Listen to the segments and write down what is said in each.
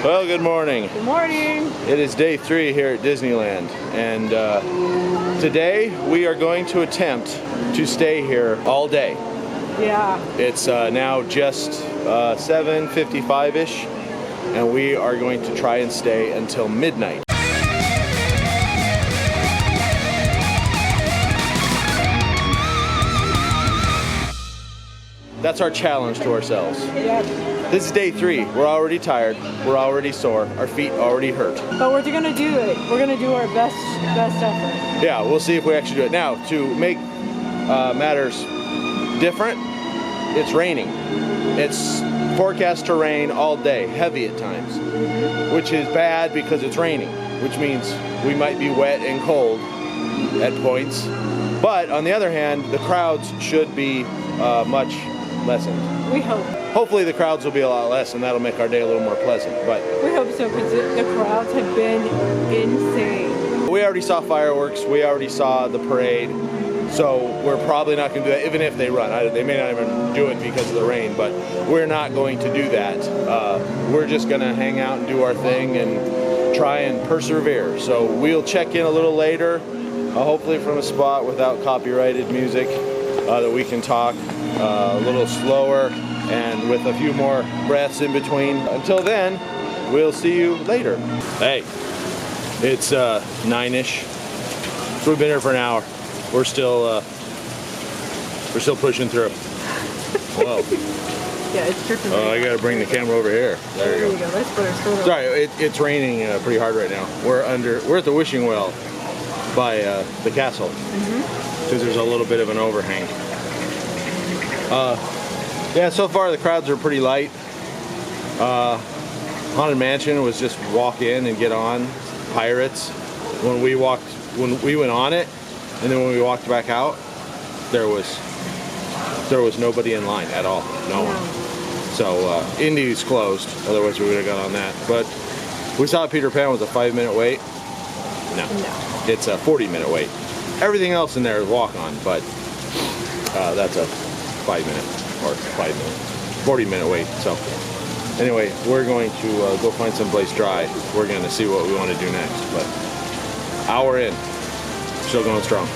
Well, good morning. Good morning. It is day 3 here at Disneyland, and today we are going to attempt to stay here all day. Yeah. It's now just 7:55-ish, and we are going to try and stay until midnight. That's our challenge to ourselves. Yep. This is day 3. We're already tired. We're already sore. Our feet already hurt. But we're gonna do it. We're gonna do our best effort. Yeah, we'll see if we actually do it. Now, to make matters different, it's raining. It's forecast to rain all day, heavy at times, which is bad because it's raining, which means we might be wet and cold at points. But on the other hand, the crowds should be much lessened. We hope. Hopefully the crowds will be a lot less, and that'll make our day a little more pleasant. But we hope so, because the crowds have been insane. We already saw fireworks. We already saw the parade. So we're probably not going to do that, even if they run. They may not even do it because of the rain, but we're not going to do that. We're just going to hang out and do our thing and try and persevere. So we'll check in a little later, hopefully from a spot without copyrighted music, that we can talk a little slower and with a few more breaths in between. Until then, we'll see you later. Hey, it's 9-ish. So we've been here for an hour. We're still pushing through. Whoa. Yeah, it's tripping. Oh, I gotta bring the camera over here. There you go. Let's put our photo. Sorry, it's raining pretty hard right now. We're at the wishing well by the castle, because there's a little bit of an overhang. Yeah, so far the crowds are pretty light. Haunted Mansion was just walk in and get on. Pirates. When we went on it, and then when we walked back out, there was nobody in line at all. No one. So Indy's closed. Otherwise we would have got on that. But we saw Peter Pan was a 5-minute wait. No. It's a 40-minute wait. Everything else in there is walk on, but that's a 5-minute or 40-minute wait. So anyway, we're going to go find someplace dry. We're going to see what we want to do next. But hour in, still going strong.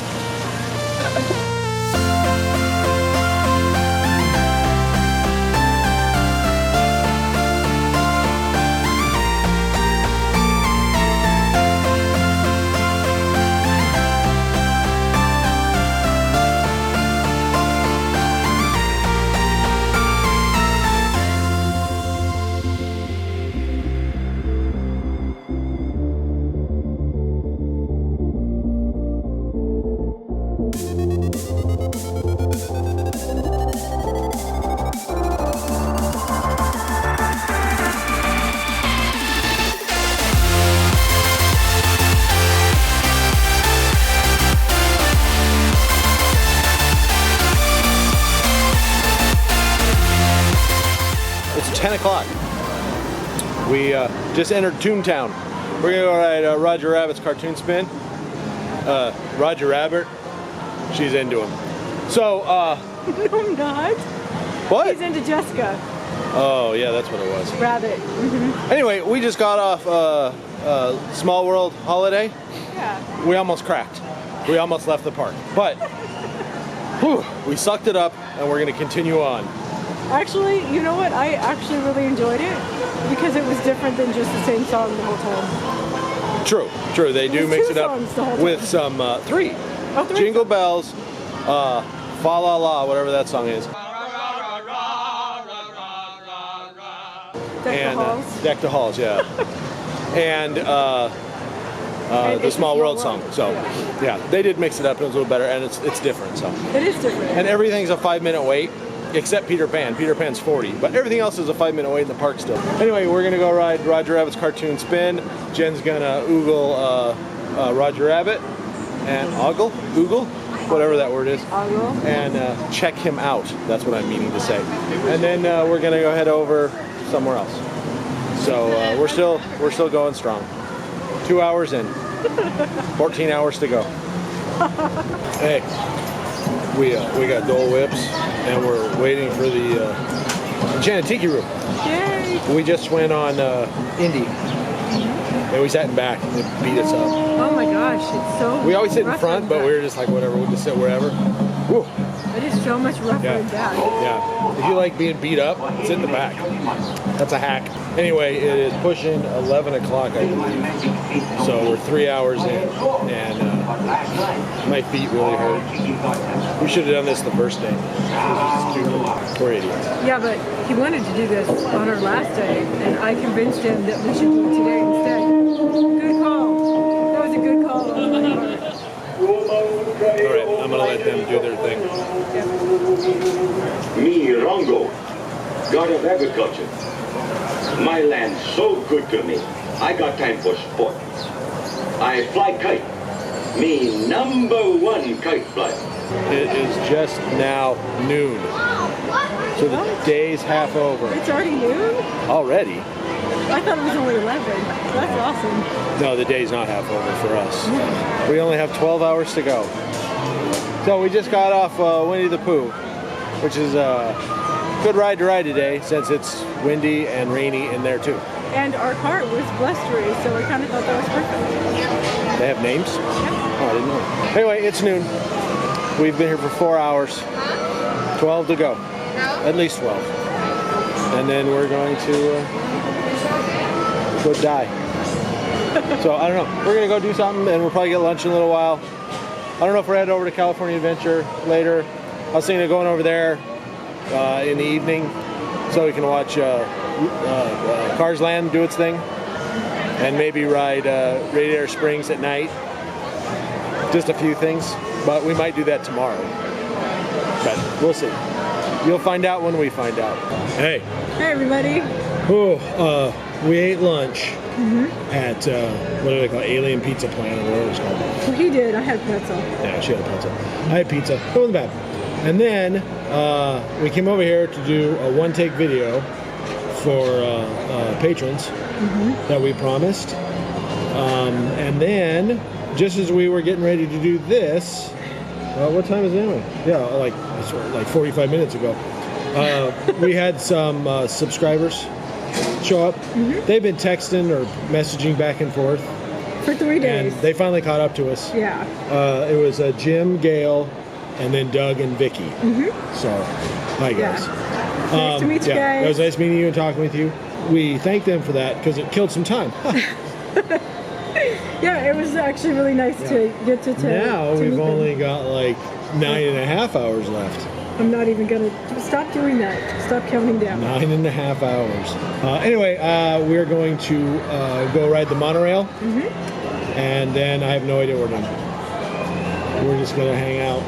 It's 10 o'clock. We just entered Toontown. We're gonna go ride Roger Rabbit's cartoon spin. Roger Rabbit, she's into him. So, No, I'm not. what? He's into Jessica. Oh, yeah, that's what it was. Rabbit. Anyway, we just got off Small World holiday. Yeah. We almost cracked. We almost left the park. But, whew, we sucked it up, and we're gonna continue on. Actually, you know what? I actually really enjoyed it because it was different than just the same song the whole time. True. They do mix it up with some 3. Oh, 3? Jingle Bells, Fa La La, whatever that song is. Deck the Halls, yeah. And the Small World song. So, yeah, they did mix it up. It was a little better, and it's different. So it is different. And everything's a 5-minute wait, except Peter Pan. Peter Pan's 40, but everything else is a 5-minute wait in the park still. Anyway, we're gonna go ride Roger Rabbit's cartoon spin. Jen's gonna oogle Roger Rabbit and oogle, whatever that word is, and check him out. That's what I'm meaning to say. And then we're gonna go head over somewhere else. So we're still going strong. 2 hours in, 14 hours to go. Hey, we got Dole Whips, and we're waiting for the Enchanted Tiki Room. Yay! We just went on Indy. And we sat in back and it beat us up. Oh my gosh, it's so We always sit in rougher front, in but back. we were just like, whatever, we'll just sit wherever. Woo. It is so much rougher Yeah. in back. Yeah. If you like being beat up, sit in the back. That's a hack. Anyway, it is pushing 11 o'clock, I believe. So we're 3 hours in, and my feet really hurt. We should have done this the first day. This was stupid. Poor idiots. Yeah, but he wanted to do this on our last day, and I convinced him that we should do it today instead. Good call. That was a good call on my part. All right, I'm gonna let them do their thing. Me, Rongo, God of agriculture. My land so good to me. I got time for sport. I fly kite. Me #1 kite fly. It is just now noon. So the day's half over. It's already noon? Already? I thought it was only 11. That's awesome. No, the day's not half over for us. We only have 12 hours to go. So we just got off Winnie the Pooh, which is a good ride to ride today since it's windy and rainy in there too. And our cart was blustery, so I kind of thought that was perfect. They have names? Oh, I didn't know. Anyway, it's noon. We've been here for 4 hours. 12 to go. At least 12. And then we're going to go die. So I don't know. We're going to go do something and we'll probably get lunch in a little while. I don't know if we're headed over to California Adventure later. I was thinking of going over there in the evening so we can watch Cars Land do its thing. And maybe ride Radiator Springs at night. Just a few things. But we might do that tomorrow. But we'll see. You'll find out when we find out. Hey. Hey, everybody. Oh, we ate lunch at, what do they call it? Alien Pizza Plant or whatever it's called. Well, he did. I had pretzel. Yeah, she had a pizza. I had pizza. It wasn't bad. And then we came over here to do a one-take video for patrons that we promised. And then, just as we were getting ready to do this, what time is it anyway? Yeah, like 45 minutes ago. We had some subscribers show up. They've been texting or messaging back and forth. For 3 days. And they finally caught up to us. Yeah. It was Jim, Gail, and then Doug and Vicky. So, hi guys. Nice to meet you guys. It was nice meeting you and talking with you. We thank them for that because it killed some time. Yeah, it was actually really nice to get to Now to we've meet them. only got like 9.5 hours left. I'm not even gonna stop doing that. Stop counting down. 9.5 hours. Anyway, we're going to go ride the monorail. And then I have no idea what we're doing. We're just gonna hang out.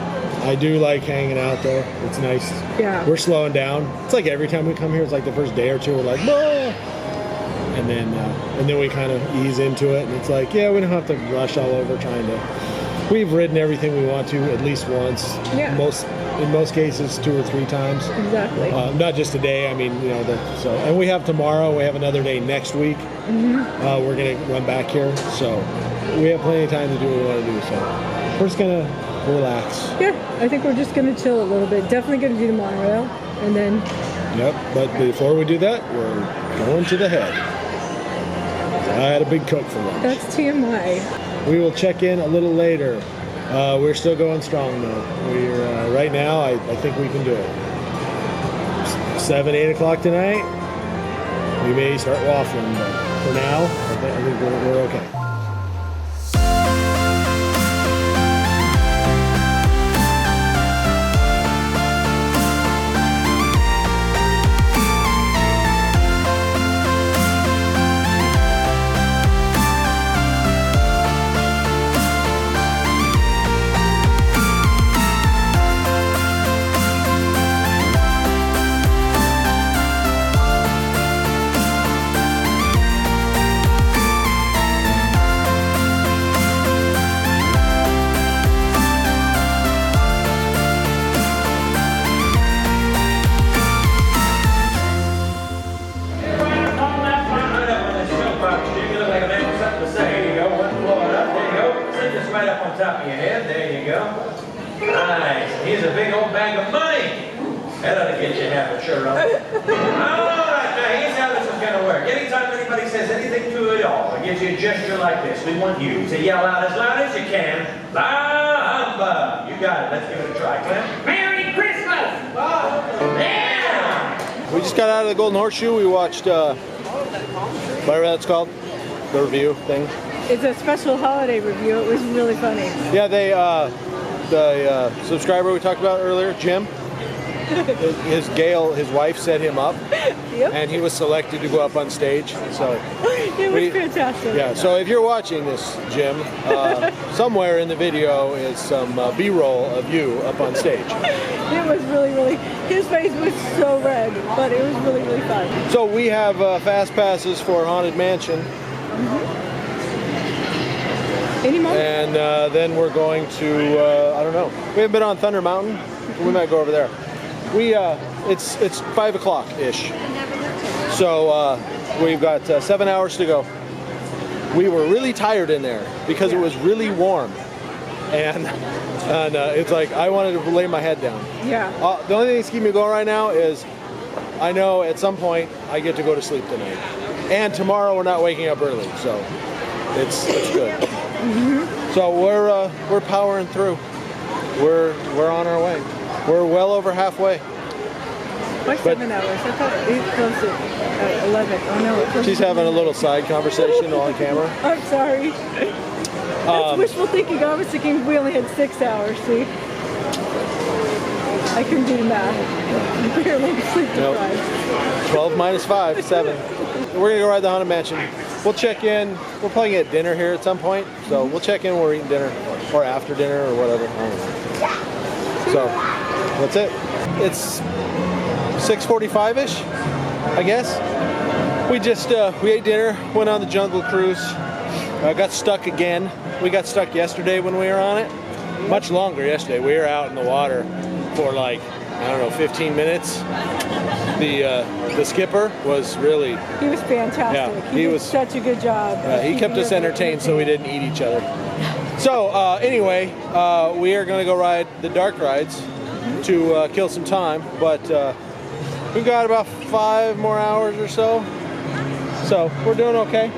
I do like hanging out though. It's nice. Yeah. We're slowing down. It's like every time we come here, it's like the first day or two, we're like, "Bah!" and then we kind of ease into it, and it's like, yeah, we don't have to rush all over trying to. We've ridden everything we want to at least once. Yeah. In most cases, 2 or 3 times. Exactly. Not just a day. I mean, and we have tomorrow. We have another day next week. We're gonna run back here, so we have plenty of time to do what we want to do. So we're just gonna relax. Yeah, I think we're just gonna chill a little bit. Definitely gonna do the monorail, and then. Yep. But before we do that, we're going to the head. I had a big Coke for lunch. That's TMI. We will check in a little later. We're still going strong though. We're right now. I think we can do it. 7, 8 o'clock tonight. We may start waffling, but for now, I think we're okay. that'll get you half a churro. Alright, now here's how this is going to work. Anytime anybody says anything to you at all, it gives you a gesture like this. We want you to yell out as loud as you can, "La humbug!" You got it. Let's give it a try. Clint. Merry Christmas! Yeah! We just got out of the Golden Horseshoe. We watched, whatever that's called, the review thing. It's a special holiday review. It was really funny. Yeah, they, the subscriber we talked about earlier, Jim, his wife set him up, Yep. and he was selected to go up on stage. So It was fantastic. yeah. So if you're watching this, Jim, somewhere in the video is some B-roll of you up on stage. It was really, his face was so red, but it was really fun. So we have fast passes for Haunted Mansion. Any moment? And then we're going to, I don't know. We haven't been on Thunder Mountain. We might go over there. It's 5 o'clock-ish. So we've got 7 hours to go. We were really tired in there because it was really warm. And it's like, I wanted to lay my head down. Yeah. The only thing that's keeping me going right now is I know at some point I get to go to sleep tonight. And tomorrow we're not waking up early, so it's good. So we're powering through. We're on our way. We're well over halfway. Why 7 hours? I thought it closed at 11. Oh no, it closed She's having a little side conversation on camera. I'm sorry. That's wishful thinking. I was thinking we only had 6 hours, see? I couldn't do the math. I barely sleep deprived. 12 minus 5, 7. We're gonna go ride the Haunted Mansion. We'll check in. We're probably gonna get dinner here at some point, so we'll check in when we're eating dinner, or after dinner, or whatever. I don't know. So that's it. It's 6:45-ish, I guess. We ate dinner, went on the Jungle Cruise, got stuck again. We got stuck yesterday when we were on it. Much longer yesterday. We were out in the water for like, I don't know, 15 minutes. The skipper was really... He was fantastic. Yeah, he did such a good job. he kept us entertained so we didn't eat each other. So anyway, we are going to go ride the dark rides to kill some time, but we've got about 5 more hours or so. So we're doing okay.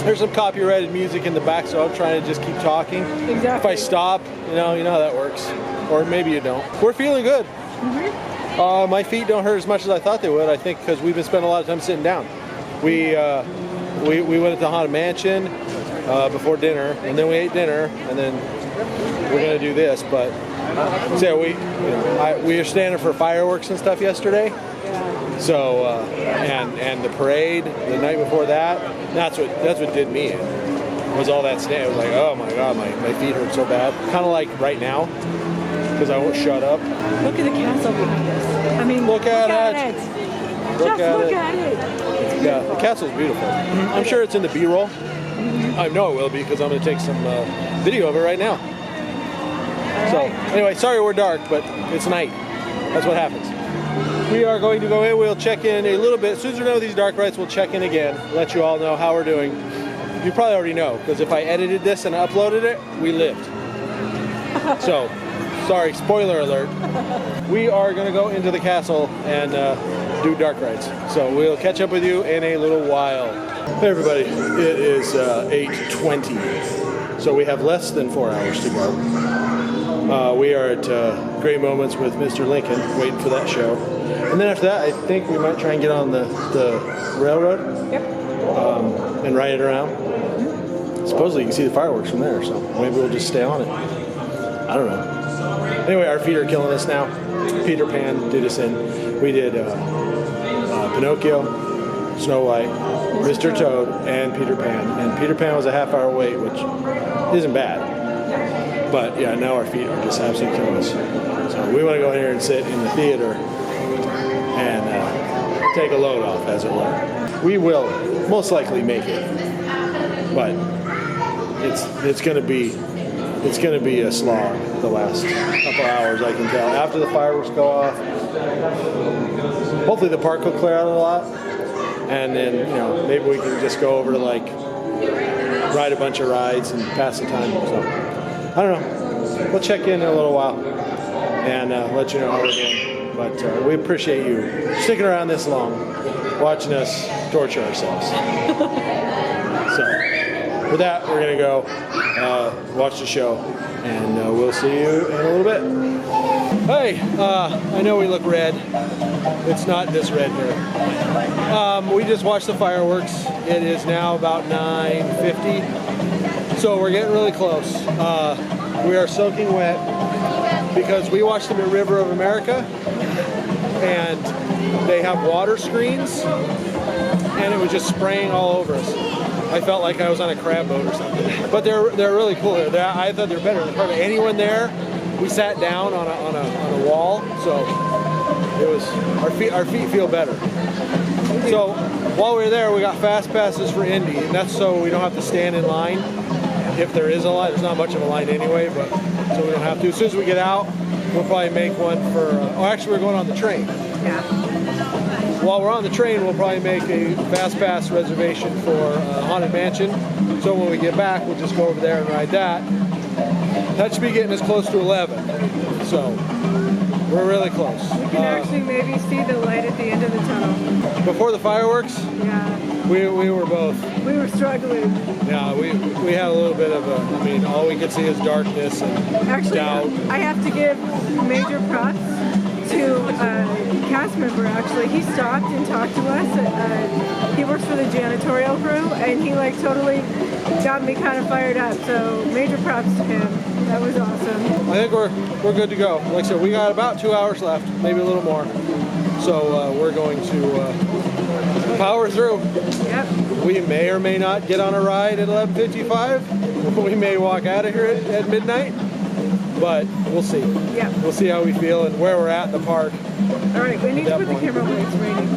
There's some copyrighted music in the back, so I'm trying to just keep talking. Exactly. If I stop, you know how that works. Or maybe you don't. We're feeling good. My feet don't hurt as much as I thought they would, I think, because we've been spending a lot of time sitting down. We went to the Haunted Mansion before dinner, and then we ate dinner, and then we're going to do this. But so we were standing for fireworks and stuff yesterday. So and the parade the night before that, that's what did me in. Was all that stand. I was like, oh my god, my feet hurt so bad. Kind of like right now, because I won't shut up. Look at the castle behind us. I mean, look at it. Look at it. Yeah, the castle's beautiful. I'm sure it's in the B-roll. I know it will be because I'm going to take some video of it right now. So anyway, sorry we're dark, but it's night. That's what happens. We are going to go in. We'll check in a little bit. As soon as we're done with these dark rides, we'll check in again. Let you all know how we're doing. You probably already know, because if I edited this and uploaded it, we lived. So, sorry, spoiler alert. We are going to go into the castle and do dark rides. So we'll catch up with you in a little while. Hey everybody, it is 8:20. So we have less than 4 hours to go. We are at Great Moments with Mr. Lincoln, waiting for that show. And then after that, I think we might try and get on the railroad. Yep. And ride it around. Supposedly you can see the fireworks from there, so maybe we'll just stay on it. I don't know. Anyway, our feet are killing us now. Peter Pan did us in. We did Pinocchio, Snow White, Mr. Toad, and Peter Pan. And Peter Pan was a half-hour wait, which isn't bad. But yeah, now our feet are just absolutely killing us. So we want to go in here and sit in the theater and take a load off, as it were. We will most likely make it, but it's going to be a slog the last couple hours, I can tell. After the fireworks go off, hopefully the park will clear out a lot, and then maybe we can just go over to ride a bunch of rides and pass the time. So I don't know. We'll check in a little while and let you know how we're doing. But we appreciate you sticking around this long, watching us torture ourselves. So, with that, we're gonna go watch the show, and we'll see you in a little bit. Hey, I know we look red. It's not this red here. We just watched the fireworks. It is now about 9:50, so we're getting really close. We are soaking wet because we watched them at River of America, and they have water screens, and it was just spraying all over us. I felt like I was on a crab boat or something. But they're really cool. I thought they were better. There's hardly anyone there. We sat down on a wall, so it was our feet feel better. So while we were there, we got fast passes for Indy, and that's so we don't have to stand in line. If there is a line, there's not much of a line anyway, but so we don't have to. As soon as we get out, we'll probably make one for. Oh, actually, we're going on the train. Yeah. While we're on the train, we'll probably make a fast pass reservation for Haunted Mansion. So when we get back, we'll just go over there and ride that. That should be getting us close to 11. So we're really close. We can actually maybe see the light at the end of the tunnel. Before the fireworks, Yeah. we were both. We were struggling. Yeah, we had a little bit of a. I mean, all we could see is darkness and Actually, doubt. I have to give major props to a cast member. Actually, he stopped and talked to us. He works for the janitorial crew, and he like totally got me kind of fired up. So major props to him. That was awesome. I think we're good to go. Like I said, we got about 2 hours left, maybe a little more. So we're going to power through. Yep. We may or may not get on a ride at 11:55. We may walk out of here at midnight, but we'll see. Yep. We'll see how we feel and where we're at in the park. All right, we need to that put the point. camera away. It's raining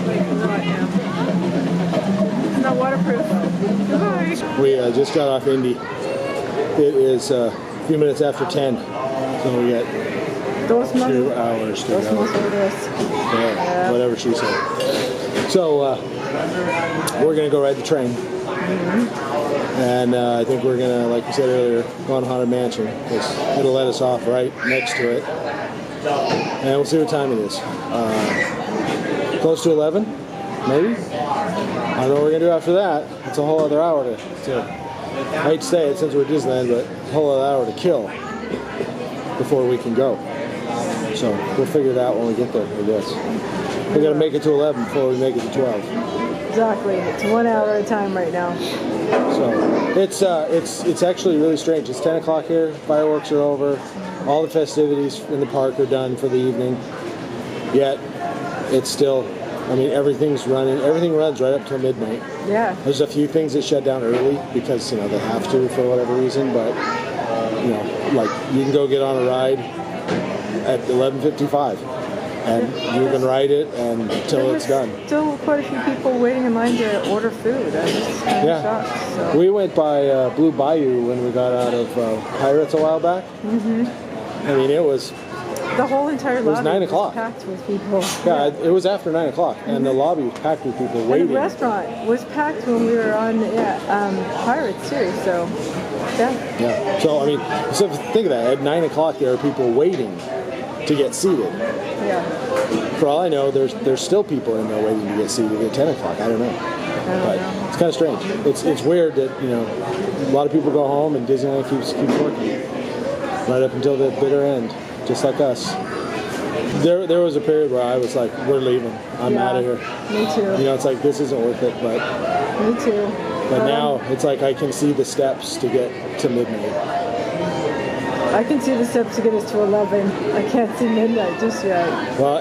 like a lot now. It's not waterproof. Goodbye. We just got off Indy. It is a few minutes after 10, so we got 2 hours to go. Yeah, whatever she said. So we're gonna go ride the train, and I think we're gonna, like we said earlier, go on Haunted Mansion because it'll let us off right next to it, and we'll see what time it is. Close to 11, maybe. I don't know what we're gonna do after that. It's a whole other hour to I hate to say it since we're at Disneyland, but a whole other hour to kill before we can go. So we'll figure it out when we get there, I guess. We gotta make it to 11 before we make it to 12. Exactly. It's 1 hour at a time right now. So it's actually really strange. It's 10 o'clock here. Fireworks are over. All the festivities in the park are done for the evening. Yet it's still. I mean, everything's running. Everything runs right up till midnight. Yeah. There's a few things that shut down early because they have to for whatever reason. But like you can go get on a ride at 11:55, and you can ride it until it's done. Still quite a few people waiting in line to order food. I was kind of shocked. So. We went by Blue Bayou when we got out of Pirates a while back. Mm-hmm. I mean, it was. The whole entire lobby 9 o'clock. was packed with people. Yeah, it was after 9 o'clock, and the lobby was packed with people waiting. And the restaurant was packed when we were on Pirates too. So, yeah. Yeah. So I mean, so think of that. At 9 o'clock, there are people waiting to get seated. Yeah. For all I know, there's still people in there waiting to get seated at 10 o'clock. I don't know. But it's kind of strange. It's weird that a lot of people go home and Disneyland keeps working right up until the bitter end. Just like us. There was a period where I was like, we're leaving. I'm out of here. Me too. It's like, this isn't worth it. But Me too. But now it's like I can see the steps to get to midnight. I can see the steps to get us to 11. I can't see midnight just yet. Well,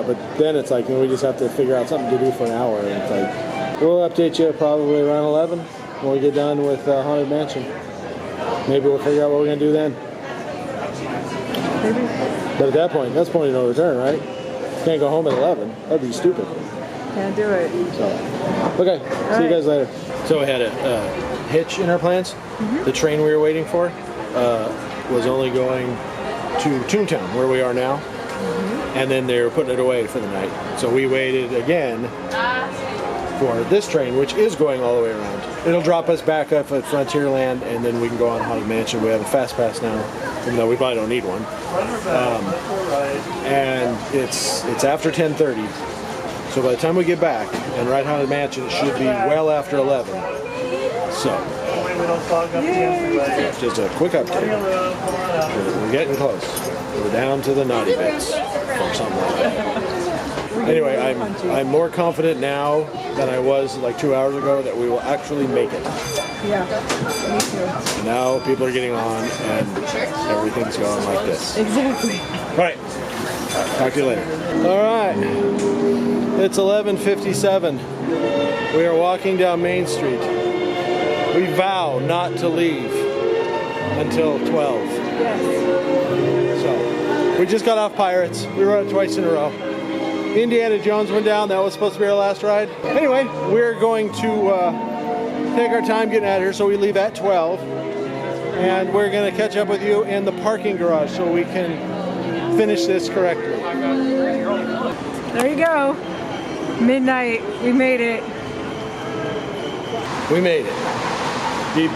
but then it's like we just have to figure out something to do for an hour. And it's like, we'll update you probably around 11 when we get done with Haunted Mansion. Maybe we'll figure out what we're going to do then. Maybe. But at that point, that's point of no return, right? Can't go home at 11. That'd be stupid. Can't do it. So, okay. See you guys later. So we had a hitch in our plans. Mm-hmm. The train we were waiting for was only going to Toontown, where we are now. Mm-hmm. And then they were putting it away for the night. So we waited again for this train, which is going all the way around. It'll drop us back up at Frontierland, and then we can go on Haunted Mansion. We have a fast pass now, even though we probably don't need one. And it's after 10:30, so by the time we get back and ride Haunted Mansion, it should be well after 11. So, just a quick update. We're getting close. We're down to the naughty bits or something like that. Anyway, I'm more confident now than I was like 2 hours ago that we will actually make it. Yeah, me too. Now people are getting on and everything's going like this. Exactly. Right. Talk to you later. All right. It's 11:57. We are walking down Main Street. We vow not to leave until 12. Yes. So, we just got off Pirates. We rode it twice in a row. Indiana Jones went down. That was supposed to be our last ride. Anyway, we're going to take our time getting out of here, so we leave at 12. And we're going to catch up with you in the parking garage so we can finish this correctly. There you go. Midnight. We made it. We made it.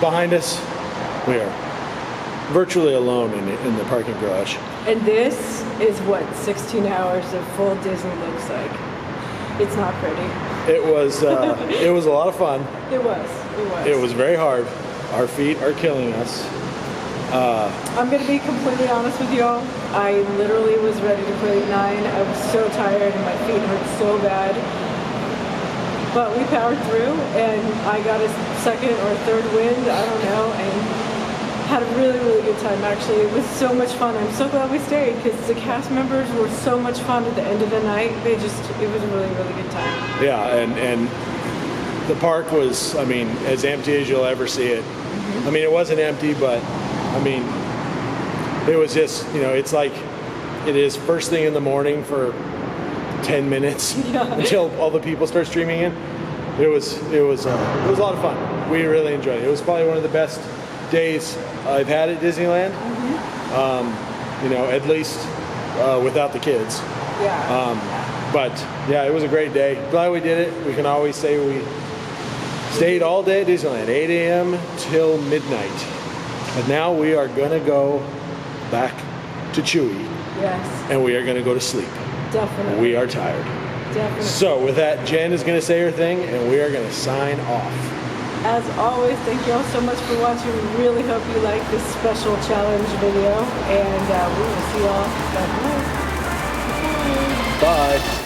Behind us, we are virtually alone in the parking garage. And this is what 16 hours of full Disney looks like. It's not pretty. It was a lot of fun. It was. It was very hard. Our feet are killing us. I'm going to be completely honest with y'all. I literally was ready to quit at 9. I was so tired and my feet hurt so bad. But we powered through and I got a second or third wind, I don't know, and had a really, really good time actually. It was so much fun. I'm so glad we stayed because the cast members were so much fun at the end of the night. It was a really, really good time. Yeah, and the park was, I mean, as empty as you'll ever see it. Mm-hmm. I mean, it wasn't empty, but I mean, it was just, you know, it's like it is first thing in the morning for 10 minutes until all the people start streaming in. It was a lot of fun. We really enjoyed it. It was probably one of the best days I've had at Disneyland. Mm-hmm. You know, at least without the kids. Yeah. But yeah, it was a great day. Glad we did it. We can always say we stayed all day at Disneyland, 8 a.m. till midnight. But now we are gonna go back to Chewy. Yes. And we are gonna go to sleep. Definitely. We are tired. Definitely. So with that, Jen is gonna say her thing and we are gonna sign off. As always, thank you all so much for watching. We really hope you like this special challenge video, and we will see you all. Bye. Bye.